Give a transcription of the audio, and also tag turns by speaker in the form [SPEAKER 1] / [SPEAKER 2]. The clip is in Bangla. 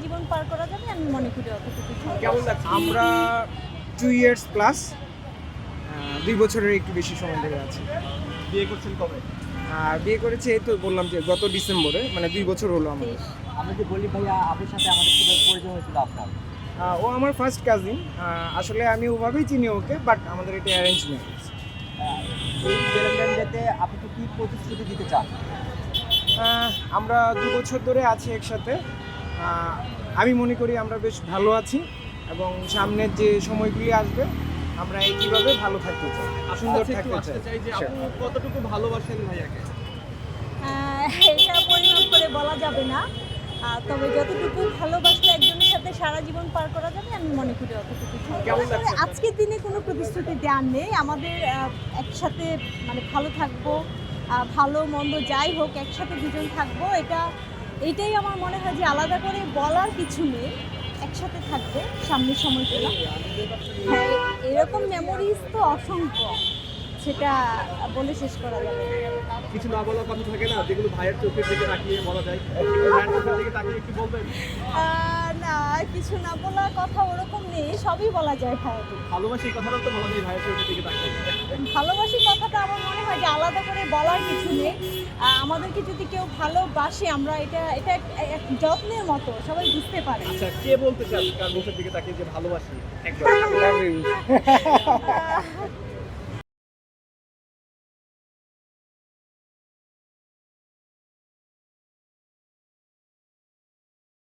[SPEAKER 1] জীবন পার করা যাবে আমি মনে করি অতটুকু
[SPEAKER 2] কেমন লাগছে?
[SPEAKER 3] আমরা 2 ইয়ার্স প্লাস 2 বছরের একটু বেশি সময় ধরে আছি।
[SPEAKER 2] বিয়ে করছেন কবে?
[SPEAKER 3] আর বিয়ে করেছি এই তো বললাম যে গত ডিসেম্বরে, মানে 2 বছর হলো আমাদের।
[SPEAKER 2] আমি যে বলি ভাইয়া আপুর সাথে আমাদের কিভাবে পরিচয় হয়েছিল আপনার?
[SPEAKER 3] ও আমার ফার্স্ট কাজিন। আসলে আমি ওভাবেই চিনি ওকে, বাট আমাদের এটা অ্যারেঞ্জ ম্যারেজ।
[SPEAKER 2] এই ভ্যালেন্টাইন ডেতে আপনি কি প্রতিশ্রুতি দিতে চান?
[SPEAKER 3] আমরা 2 বছর ধরে আছি একসাথে। আমি মনে করি আমরা বেশ ভালো আছি এবং সামনের যে সময়গুলি আসবে আমরা একইভাবে ভালো থাকতে চাই, সুন্দর থাকতে চাই।
[SPEAKER 2] যে আপনি কতটুকু ভালোবাসেন ভাইয়াকে?
[SPEAKER 1] এটা পরিমাপ করে বলা যাবে না, তবে যতটুকু ভালোবাসলে একজনের সাথে সারা জীবন পার করা যাবে আমি মনে করি অতটুকু
[SPEAKER 2] কেমন লাগছে?
[SPEAKER 1] আজকের দিনে কোনো প্রতিশ্রুতি দেওয়ার নেই। আমাদের একসাথে মানে ভালো থাকবো, ভালো মন্দ যাই হোক একসাথে দুজন থাকবো, এইটাই আমার মনে হয় যে আলাদা করে বলার কিছু নেই। একসাথে থাকবো সামনের সময়গুলো। হ্যাঁ, এরকম মেমোরিজ তো অসংখ্য, সেটা বলে শেষ করা যাবে না।
[SPEAKER 2] কিছু না বলার কথা থাকে না, যেগুলো ভাইয়ের চোখের দিকে তাকিয়ে বলা যায়? ভাইয়ের চোখের দিকে তাকিয়ে একটু বলবেন?
[SPEAKER 1] না, কিছু না বলার কথা ওরকম নেই, সবই বলা যায় ভাইয়াকে।
[SPEAKER 2] ভালোবাসি কথাটাও তো বলা যায় ভাইয়ের চোখের দিকে তাকিয়ে।
[SPEAKER 1] ভালোবাসি কথাটা আমার মনে হয় যে আলাদা করে বলার কিছু নেই। আমাদেরকে যদি কেউ ভালোবাসে আমরা এটা এটা এক যত্নের মতো সবাই বুঝতে পারে।
[SPEAKER 2] আচ্ছা, কে বলতে চান কার মুখের দিকে তাকিয়ে যে ভালোবাসি? একদম
[SPEAKER 3] Love you.